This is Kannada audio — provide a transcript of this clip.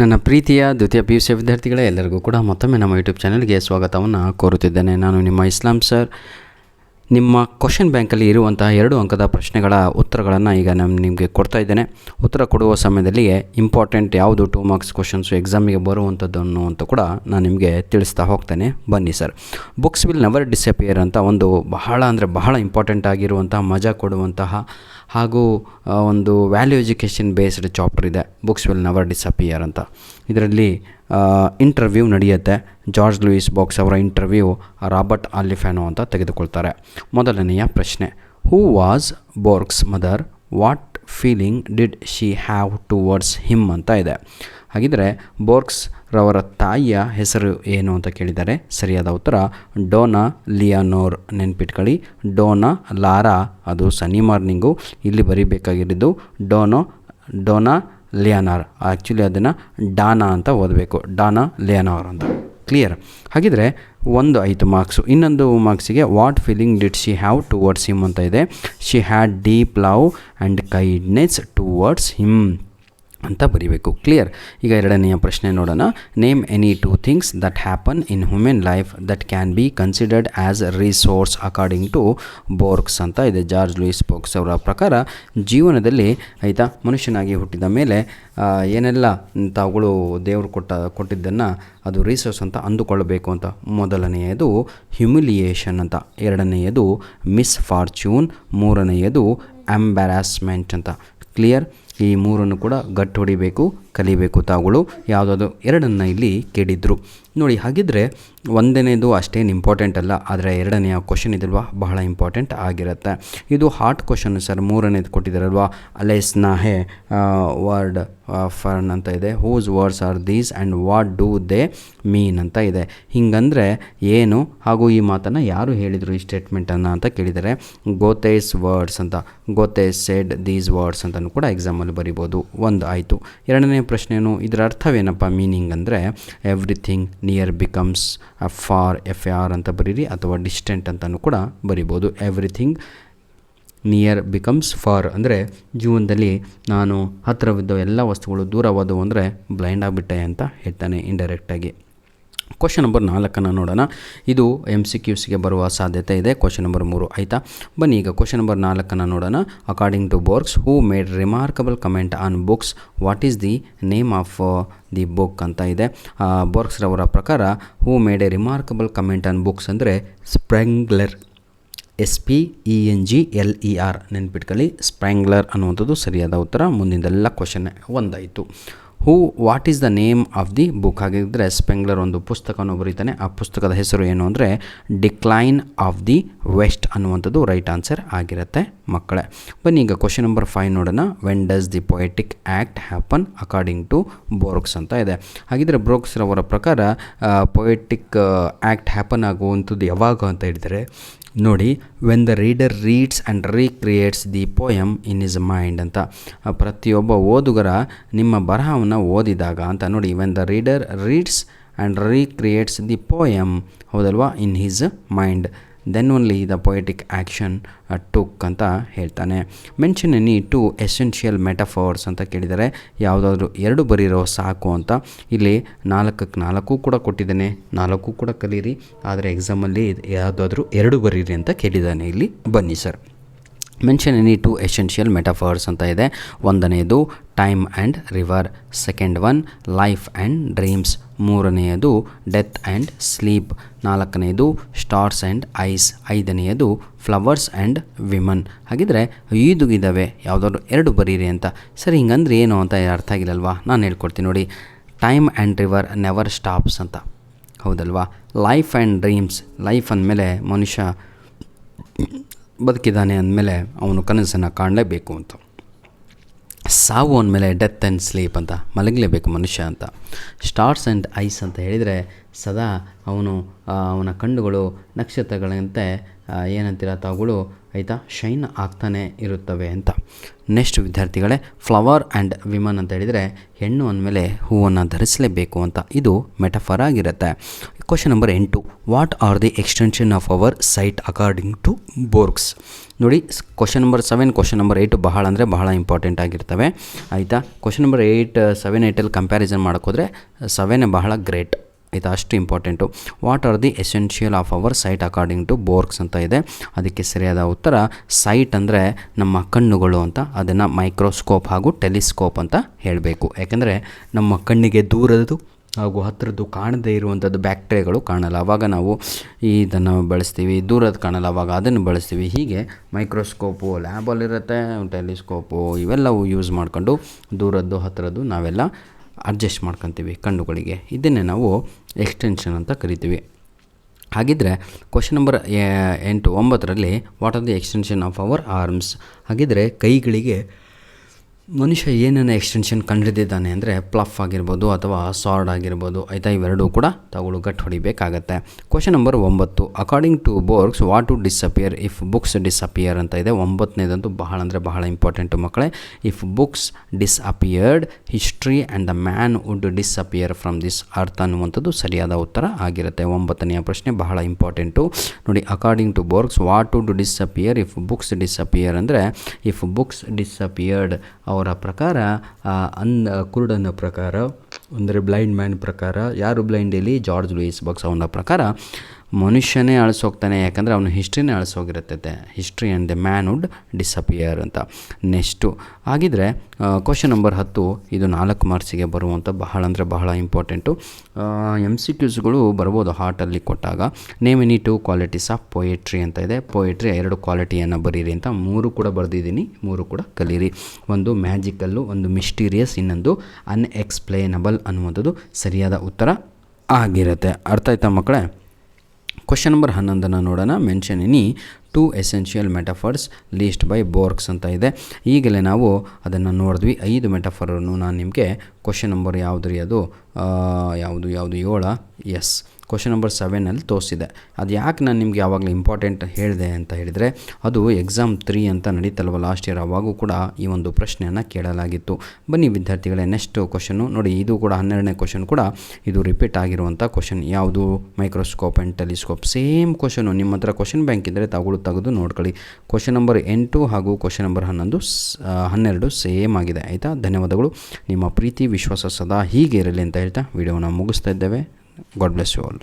ನನ್ನ ಪ್ರೀತಿಯ ದ್ವಿತೀಯ PUC ವಿದ್ಯಾರ್ಥಿಗಳೇ, ಎಲ್ಲರಿಗೂ ಕೂಡ ಮತ್ತೊಮ್ಮೆ ನಮ್ಮ ಯೂಟ್ಯೂಬ್ ಚಾನಲ್ಗೆ ಸ್ವಾಗತವನ್ನು ಕೋರುತ್ತಿದ್ದೇನೆ. ನಾನು ನಿಮ್ಮ ಇಸ್ಲಾಂ ಸರ್. ನಿಮ್ಮ ಕ್ವಶನ್ ಬ್ಯಾಂಕಲ್ಲಿ ಇರುವಂಥ 2 ಅಂಕದ ಪ್ರಶ್ನೆಗಳ ಉತ್ತರಗಳನ್ನು ಈಗ ನಾನು ನಿಮಗೆ ಕೊಡ್ತಾ ಇದ್ದೇನೆ. ಉತ್ತರ ಕೊಡುವ ಸಮಯದಲ್ಲಿಯೇ ಇಂಪಾರ್ಟೆಂಟ್ ಯಾವುದು 2 ಮಾರ್ಕ್ಸ್ ಕ್ವಶನ್ಸು ಎಕ್ಸಾಮಿಗೆ ಬರುವಂಥದ್ದನ್ನು ಅಂತ ಕೂಡ ನಾನು ನಿಮಗೆ ತಿಳಿಸ್ತಾ ಹೋಗ್ತೇನೆ. ಬನ್ನಿ sir. Books will never disappear ಅಂತ ಒಂದು ಬಹಳ ಇಂಪಾರ್ಟೆಂಟ್ ಆಗಿರುವಂಥ ಮಜಾ ಕೊಡುವಂತಹ ಹಾಗೂ ಒಂದು ವ್ಯಾಲ್ಯೂ ಎಜುಕೇಷನ್ ಬೇಸ್ಡ್ ಚಾಪ್ಟರ್ ಇದೆ, ಬುಕ್ಸ್ ವಿಲ್ ನೆವರ್ ಡಿಸಪಿಯರ್ ಅಂತ. ಇದರಲ್ಲಿ ಇಂಟರ್ವ್ಯೂ ನಡೆಯುತ್ತೆ. ಜಾರ್ಜ್ ಲೂಯಿಸ್ ಬಾಕ್ಸ್ ಅವರ ಇಂಟರ್ವ್ಯೂ ರಾಬರ್ಟ್ ಆಲಿಫ್ಯಾನೋ ಅಂತ ತೆಗೆದುಕೊಳ್ತಾರೆ. ಮೊದಲನೆಯ ಪ್ರಶ್ನೆ, who was Borges mother, what feeling did she have towards him ಅಂತ ಇದೆ. ಹಾಗಿದ್ರೆ ಬೋರ್ಗ್ಸ್ ರವರ ತಾಯಿಯ ಹೆಸರು ಏನು ಅಂತ ಕೇಳಿದ್ದಾರೆ. ಸರಿಯಾದ ಉತ್ತರ ಡೋನಾ ಲಿಯಾನೋರ್. ನೆನ್ಪಿಟ್ಕೊಳ್ಳಿ, ಡೋನಾ ಲಾರಾ ಅದು ಸನಿ ಮಾರ್ನಿಂಗು, ಇಲ್ಲಿ ಬರೀಬೇಕಾಗಿರೋದು ಡೋನಾ ಲಿಯಾನಾರ್. ಆ್ಯಕ್ಚುಲಿ ಅದನ್ನು ಡಾನಾ ಅಂತ ಓದಬೇಕು, ಡಾನಾ ಲಿಯಾನೋರ್ ಅಂತ. ಕ್ಲಿಯರ್? ಹಾಗಿದ್ರೆ 5 ಮಾರ್ಕ್ಸು. ಇನ್ನೊಂದು ಮಾರ್ಕ್ಸಿಗೆ what feeling did she have towards him ಅಂತ ಇದೆ. She had deep love and kindness towards him ಅಂತ ಬರೀಬೇಕು. ಕ್ಲಿಯರ್? ಈಗ 2ನೆಯ ಪ್ರಶ್ನೆ ನೋಡೋಣ. Name any 2 things that happen in human life that can be considered as resource according to Borges ಅಂತ ಇದೆ. ಜಾರ್ಜ್ ಲೂಯಿಸ್ ಬಾಕ್ಸ್ ಅವರ ಪ್ರಕಾರ ಜೀವನದಲ್ಲಿ ಮನುಷ್ಯನಾಗಿ ಹುಟ್ಟಿದ ಮೇಲೆ ಏನೆಲ್ಲ ತಾವುಗಳು ದೇವರು ಕೊಟ್ಟಿದ್ದನ್ನು ಅದು ರಿಸೋರ್ಸ್ ಅಂತ ಅಂದುಕೊಳ್ಳಬೇಕು ಅಂತ. ಮೊದಲನೆಯದು ಹ್ಯುಮಿಲಿಯೇಷನ್ ಅಂತ, 2ನೆಯದು ಮಿಸ್ಫಾರ್ಚ್ಯೂನ್, 3ನೆಯದು ಎಂಬ್ಯಾರಾಸ್ಮೆಂಟ್ ಅಂತ. ಕ್ಲಿಯರ್? ಈ 3 ಕೂಡ ಗಟ್ಟು ಹೊಡಿಬೇಕು, ಕಲಿಬೇಕು ತಾವುಗಳು. ಯಾವುದಾದ್ರು 2 ಇಲ್ಲಿ ಕೇಳಿದ್ರು ನೋಡಿ. ಹಾಗಿದ್ರೆ 1ನೇದು ಅಷ್ಟೇನು ಇಂಪಾರ್ಟೆಂಟ್ ಅಲ್ಲ, ಆದರೆ 2ನೆಯ ಕ್ವಶನ್ ಇದಲ್ವಾ ಬಹಳ ಇಂಪಾರ್ಟೆಂಟ್ ಆಗಿರುತ್ತೆ. ಇದು ಹಾರ್ಟ್ ಕ್ವಶನ್ ಸರ್. 3ನೇದು ಕೊಟ್ಟಿದ್ದಾರಲ್ವಾ, ಅಲೆಸ್ನಾ ಹೇ ವರ್ಡ್ ಫರ್ನ್ ಅಂತ ಇದೆ. Whose words are these and what do they mean ಅಂತ ಇದೆ. ಹಿಂಗಂದರೆ ಏನು ಹಾಗೂ ಈ ಮಾತನ್ನು ಯಾರು ಹೇಳಿದರು ಈ ಸ್ಟೇಟ್ಮೆಂಟನ್ನು ಅಂತ ಕೇಳಿದ್ದಾರೆ. ಗೋತೇಸ್ ವರ್ಡ್ಸ್ ಅಂತ, ಗೋತೇಸ್ ಸೆಡ್ ದೀಸ್ ವರ್ಡ್ಸ್ ಅಂತಲೂ ಕೂಡ ಎಕ್ಸಾಮಲ್ಲಿ ಬರಿಬೋದು. 1 ಆಯಿತು. 2ನೇ ಪ್ರಶ್ನೆಯೂ ಇದರ ಅರ್ಥವೇನಪ್ಪ ಮೀನಿಂಗ್ ಅಂದರೆ everything near becomes for, FAR ಅಂತ ಬರೀರಿ, ಅಥವಾ ಡಿಸ್ಟೆಂಟ್ ಅಂತಲೂ ಕೂಡ ಬರಿಬೋದು. ಎವ್ರಿಥಿಂಗ್ ನಿಯರ್ ಬಿಕಮ್ಸ್ ಫಾರ್ ಅಂದರೆ ಜೀವನದಲ್ಲಿ ನಾನು ಹತ್ತಿರವಿದ್ದ ಎಲ್ಲ ವಸ್ತುಗಳು ದೂರವಾದವು ಅಂದರೆ ಬ್ಲೈಂಡ್ ಆಗಿಬಿಟ್ಟೆ ಅಂತ ಹೇಳ್ತಾನೆ ಇಂಡೈರೆಕ್ಟಾಗಿ. ಕ್ವಶನ್ ನಂಬರ್ 4 ನೋಡೋಣ. ಇದು MCQಸ್ಗೆ ಬರುವ ಸಾಧ್ಯತೆ ಇದೆ. ಕ್ವಶನ್ ನಂಬರ್ 3 ಆಯಿತಾ. ಬನ್ನಿ ಈಗ ಕ್ವಶನ್ ನಂಬರ್ 4 ನೋಡೋಣ. According to ಬೋರ್ಗ್ಸ್ who made remarkable comment on books, what is the name of the book ಅಂತ ಇದೆ. ಬೋರ್ಗ್ಸ್ರವರ ಪ್ರಕಾರ who made A remarkable comment on books ಅಂದರೆ ಸ್ಪ್ರೆಂಗ್ಲರ್, SPENGLER. ನೆನ್ಪಿಟ್ಕೊಳ್ಳಿ, ಸ್ಪ್ರೆಂಗ್ಲರ್ ಅನ್ನುವಂಥದ್ದು ಸರಿಯಾದ ಉತ್ತರ. ಮುಂದಿಂದೆಲ್ಲ ಕ್ವಶನ್ 1 ಆಯಿತು. What is the name of the book? ಹಾಗಿದ್ದರೆ ಸ್ಪೆಂಗ್ಲರ್ ಒಂದು ಪುಸ್ತಕವನ್ನು ಬರೀತಾನೆ. ಆ ಪುಸ್ತಕದ ಹೆಸರು ಏನು ಅಂದರೆ ಡಿಕ್ಲೈನ್ ಆಫ್ ದಿ ವೆಸ್ಟ್ ಅನ್ನುವಂಥದ್ದು ರೈಟ್ ಆನ್ಸರ್ ಆಗಿರುತ್ತೆ ಮಕ್ಕಳೇ. ಬನ್ನಿ ಈಗ ಕ್ವಶನ್ ನಂಬರ್ 5 ನೋಡೋಣ. When does the poetic act happen according to Borges ಅಂತ ಇದೆ. ಹಾಗಿದ್ರೆ ಬೋರ್ಗ್ಸ್ರವರ ಪ್ರಕಾರ ಪೊಯೆಟಿಕ್ ಆ್ಯಕ್ಟ್ ಹ್ಯಾಪನ್ ಆಗುವಂಥದ್ದು ಯಾವಾಗ ಅಂತ ಹೇಳಿದರೆ ನೋಡಿ, when the reader reads and recreates the poem in his mind ಅಂತ. ಪ್ರತಿಯೊಬ್ಬ ಓದುಗರ ನಿಮ್ಮ ಬರಹವನ್ನು ಓದಿದಾಗ ಅಂತ ನೋಡಿ. When the reader reads and recreates the poem, ಹೌದಲ್ವಾ, in his mind, then only the poetic action took ಅಂತ ಹೇಳ್ತಾನೆ. ಮೆನ್ಷನ್ ಎನಿ 2 ಎಸೆನ್ಷಿಯಲ್ ಮೆಟಫರ್ಸ್ ಅಂತ ಕೇಳಿದರೆ ಯಾವುದಾದ್ರೂ 2 ಬರೀರೋ ಸಾಕು ಅಂತ. ಇಲ್ಲಿ 4ಕ್ಕೆ 4 ಕೂಡ ಕೊಟ್ಟಿದ್ದಾನೆ, 4 ಕೂಡ ಕಲೀರಿ, ಆದರೆ ಎಕ್ಸಾಮಲ್ಲಿ ಯಾವುದಾದ್ರೂ 2 ಬರೀರಿ ಅಂತ ಕೇಳಿದ್ದಾನೆ ಇಲ್ಲಿ. ಬನ್ನಿ sir. Mention any 2 essential metaphors ಅಂತ ಇದೆ. 1ನೇದು time and river, 2nd one life and dreams, 3ನೇದು ಡೆತ್ ಆ್ಯಂಡ್ ಸ್ಲೀಪ್, 4ನೇದು ಸ್ಟಾರ್ಸ್ ಆ್ಯಂಡ್ ಐಸ್, 5ನೇದು ಫ್ಲವರ್ಸ್ ಆ್ಯಂಡ್ ವಿಮನ್. ಹಾಗಿದ್ರೆ 5 ಇದ್ದಾವೆ, ಯಾವುದಾದ್ರು 2 ಬರೀರಿ ಅಂತ. ಸರಿ, ಹಿಂಗಂದ್ರೆ ಏನು ಅಂತ ಅರ್ಥ ಆಗಿಲ್ಲಲ್ವಾ? ನಾನು ಹೇಳ್ಕೊಡ್ತೀನಿ ನೋಡಿ. Time and river never stops ಅಂತ, ಹೌದಲ್ವಾ. ಲೈಫ್ ಆ್ಯಂಡ್ ಡ್ರೀಮ್ಸ್, ಲೈಫ್ ಅಂದಮೇಲೆ ಮನುಷ್ಯ ಬದುಕಿದ್ದಾನೆ ಅಂದಮೇಲೆ ಅವನು ಕನಸನ್ನು ಕಾಣಲೇಬೇಕು ಅಂತ. ಸಾವು ಅಂದಮೇಲೆ ಡೆತ್ ಆ್ಯಂಡ್ ಸ್ಲೀಪ್ ಅಂತ, ಮಲಗಲೇಬೇಕು ಮನುಷ್ಯ ಅಂತ. ಸ್ಟಾರ್ಸ್ ಆ್ಯಂಡ್ ಐಸ್ ಅಂತ ಹೇಳಿದರೆ ಸದಾ ಅವನ ಕಣ್ಣುಗಳು ನಕ್ಷತ್ರಗಳಂತೆ ಏನಂತೀರ ತಾವುಗಳು ಆಯಿತಾ, ಶೈನ್ ಆಗ್ತಾನೆ ಇರುತ್ತವೆ ಅಂತ. ನೆಕ್ಸ್ಟ್ ವಿದ್ಯಾರ್ಥಿಗಳೇ, ಫ್ಲವರ್ ಆ್ಯಂಡ್ ವಿಮನ್ ಅಂತ ಹೇಳಿದರೆ ಹೆಣ್ಣು ಅಂದಮೇಲೆ ಹೂವನ್ನು ಧರಿಸಲೇಬೇಕು ಅಂತ. ಇದು ಮೆಟಫರ್ ಆಗಿರುತ್ತೆ. Question number 8, what are the extension of our sight according to Borges. ನೋಡಿ, ಕ್ವಶನ್ ನಂಬರ್ 7, ಕ್ವಶನ್ ನಂಬರ್ 8 ಬಹಳ ಅಂದರೆ ಬಹಳ ಇಂಪಾರ್ಟೆಂಟ್ ಆಗಿರ್ತವೆ. ಆಯಿತಾ, ಕ್ವಶನ್ ನಂಬರ್ 7, 8 ಕಂಪ್ಯಾರಿಸನ್ ಮಾಡೋಕ್ಕೋದ್ರೆ 7 ಬಹಳ ಗ್ರೇಟ್. ಆಯಿತಾ, ಅಷ್ಟು important. What are the essential of our sight according to Borges ಅಂತ ಇದೆ. ಅದಕ್ಕೆ ಸರಿಯಾದ ಉತ್ತರ ಸೈಟ್ ಅಂದರೆ ನಮ್ಮ ಕಣ್ಣುಗಳು ಅಂತ, ಅದನ್ನು ಮೈಕ್ರೋಸ್ಕೋಪ್ ಹಾಗೂ ಟೆಲಿಸ್ಕೋಪ್ ಅಂತ ಹೇಳಬೇಕು. ಯಾಕೆಂದರೆ ನಮ್ಮ ಕಣ್ಣಿಗೆ ದೂರದ್ದು ಹಾಗೂ ಹತ್ತಿರದ್ದು ಕಾಣದೇ ಇರುವಂಥದ್ದು ಬ್ಯಾಕ್ಟೀರಿಯಾಗಳು ಕಾಣಲ್ಲ, ಆವಾಗ ನಾವು ಇದನ್ನು ಬಳಸ್ತೀವಿ. ದೂರದ್ದು ಕಾಣಲ್ಲ, ಆವಾಗ ಅದನ್ನು ಬಳಸ್ತೀವಿ. ಹೀಗೆ ಮೈಕ್ರೋಸ್ಕೋಪು ಲ್ಯಾಬಲ್ಲಿರುತ್ತೆ, ಟೆಲಿಸ್ಕೋಪು ಇವೆಲ್ಲವೂ ಯೂಸ್ ಮಾಡ್ಕೊಂಡು ದೂರದ್ದು ಹತ್ತಿರದ್ದು ನಾವೆಲ್ಲ ಅಡ್ಜಸ್ಟ್ ಮಾಡ್ಕೊತೀವಿ ಕಣ್ಣುಗಳಿಗೆ. ಇದನ್ನೇ ನಾವು ಎಕ್ಸ್ಟೆನ್ಷನ್ ಅಂತ ಕರಿತೀವಿ. ಹಾಗಿದ್ದರೆ ಕ್ವಶನ್ ನಂಬರ್ 8, 9ರಲ್ಲಿ what are the extension of our arms. ಹಾಗಿದ್ದರೆ ಕೈಗಳಿಗೆ ಮನುಷ್ಯ ಏನನ್ನ ಎಕ್ಸ್ಟೆನ್ಷನ್ ಕಂಡುಹಿಡಿದಿದ್ದಾನೆ ಅಂದರೆ ಪ್ಲಫ್ ಆಗಿರ್ಬೋದು ಅಥವಾ ಸಾರ್ಡ್ ಆಗಿರ್ಬೋದು. ಆಯಿತಾ, ಇವೆರಡೂ ಕೂಡ ತಗೊಳ್ಳು ಗಟ್ಟು ಹೊಡಿಬೇಕಾಗತ್ತೆ. Question number 9, according to Borges what would disappear if books disappear ಅಂತ ಇದೆ. 9ನೇದಂತೂ ಬಹಳ ಅಂದರೆ ಬಹಳ ಇಂಪಾರ್ಟೆಂಟು ಮಕ್ಕಳೇ. If books disappeared, history and the man would disappear from this earth ಅನ್ನುವಂಥದ್ದು ಸರಿಯಾದ ಉತ್ತರ ಆಗಿರುತ್ತೆ. 9ನೆಯ ಪ್ರಶ್ನೆ ಬಹಳ ಇಂಪಾರ್ಟೆಂಟು. ನೋಡಿ, according to Borges what would disappear if books disappear ಅಂದರೆ ಇಫ್ ಬುಕ್ಸ್ ಡಿಸಪಿಯರ್ಡ್ ಅವರ ಪ್ರಕಾರ, ಕುರುಡನ ಪ್ರಕಾರ ಅಂದರೆ ಬ್ಲೈಂಡ್ ಮ್ಯಾನ್ ಪ್ರಕಾರ. ಯಾರು ಬ್ಲೈಂಡ್ ಇಲ್ಲಿ? Jorge Luis Borges. ಅವನ ಪ್ರಕಾರ ಮನುಷ್ಯನೇ ಅಳಿಸೋಗ್ತಾನೆ, ಯಾಕಂದರೆ ಅವನು ಹಿಸ್ಟ್ರಿನೇ ಅಳಿಸೋಗಿರುತ್ತೆ. History and the man would disappear ಅಂತ. ನೆಕ್ಸ್ಟು ಹಾಗಿದ್ರೆ ಕ್ವಶನ್ ನಂಬರ್ 10, ಇದು 4 ಮಾರ್ಕ್ಸಿಗೆ ಬರುವಂಥ ಬಹಳ ಅಂದರೆ ಬಹಳ ಇಂಪಾರ್ಟೆಂಟು. MCQಸ್ಗಳು ಬರ್ಬೋದು ಹಾರ್ಟಲ್ಲಿ ಕೊಟ್ಟಾಗ. Name any 2 qualities of poetry ಅಂತ ಇದೆ. ಪೊಯೆಟ್ರಿ 2 ಕ್ವಾಲಿಟಿಯನ್ನು ಬರೀರಿ ಅಂತ 3 ಕೂಡ ಬರೆದಿದ್ದೀನಿ, 3 ಕೂಡ ಕಲೀರಿ. ಒಂದು ಮ್ಯಾಜಿಕಲ್ಲು, ಒಂದು ಮಿಸ್ಟೀರಿಯಸ್, ಇನ್ನೊಂದು ಅನ್ಎಕ್ಸ್ಪ್ಲೇನಬಲ್ ಅನ್ನುವಂಥದ್ದು ಸರಿಯಾದ ಉತ್ತರ ಆಗಿರುತ್ತೆ. ಅರ್ಥ ಆಯ್ತಾ ಮಕ್ಕಳೇ? ಕ್ವಶನ್ ನಂಬರ್ 11 ನೋಡೋಣ. Mention any 2 essential metaphors list by Borges ಅಂತ ಇದೆ. ಈಗಲೇ ನಾವು ಅದನ್ನು ನೋಡಿದ್ವಿ. 5 ಮೆಟಫರನ್ನು ನಾನು ನಿಮಗೆ ಕ್ವಶನ್ ನಂಬರ್ ಯಾವುದು ರೀ ಅದು ಯಾವುದು 7 ಎಸ್ ಕ್ವಶನ್ ನಂಬರ್ 7ನಲ್ಲಿ ತೋರಿಸಿದೆ. ಅದು ಯಾಕೆ ನಾನು ನಿಮಗೆ ಯಾವಾಗಲೂ ಇಂಪಾರ್ಟೆಂಟ್ ಹೇಳಿದೆ ಅಂತ ಹೇಳಿದರೆ, ಅದು ಎಕ್ಸಾಮ್ 3 ಅಂತ ನಡೀತಲ್ವ ಲಾಸ್ಟ್ ಇಯರ್, ಅವಾಗೂ ಕೂಡ ಈ ಒಂದು ಪ್ರಶ್ನೆಯನ್ನು ಕೇಳಲಾಗಿತ್ತು. ಬನ್ನಿ ವಿದ್ಯಾರ್ಥಿಗಳೇ, ನೆಕ್ಸ್ಟ್ ಕ್ವಶನ್ನು ನೋಡಿ. ಇದು ಕೂಡ 12ನೇ ಕ್ವಶನ್ ಕೂಡ ಇದು ರಿಪೀಟ್ ಆಗಿರುವಂಥ ಕ್ವಶನ್. ಯಾವುದು? Microscope and telescope. Same question. ನಿಮ್ಮ ಹತ್ರ ಕ್ವಶನ್ ಬ್ಯಾಂಕ್ ಇದ್ದರೆ ತೆಗೆದು ನೋಡ್ಕೊಳ್ಳಿ. ಕ್ವಶನ್ ನಂಬರ್ 8 ಹಾಗೂ ಕ್ವಶನ್ ನಂಬರ್ 12 ಸೇಮ್ ಆಗಿದೆ. ಆಯಿತಾ? ಧನ್ಯವಾದಗಳು. ನಿಮ್ಮ ಪ್ರೀತಿ ವಿಶ್ವಾಸ ಸದಾ ಹೀಗೆ ಇರಲಿ ಅಂತ ಹೇಳ್ತಾ ವಿಡಿಯೋನ ಮುಗಿಸ್ತಾ ಇದ್ದೇವೆ. God bless you all.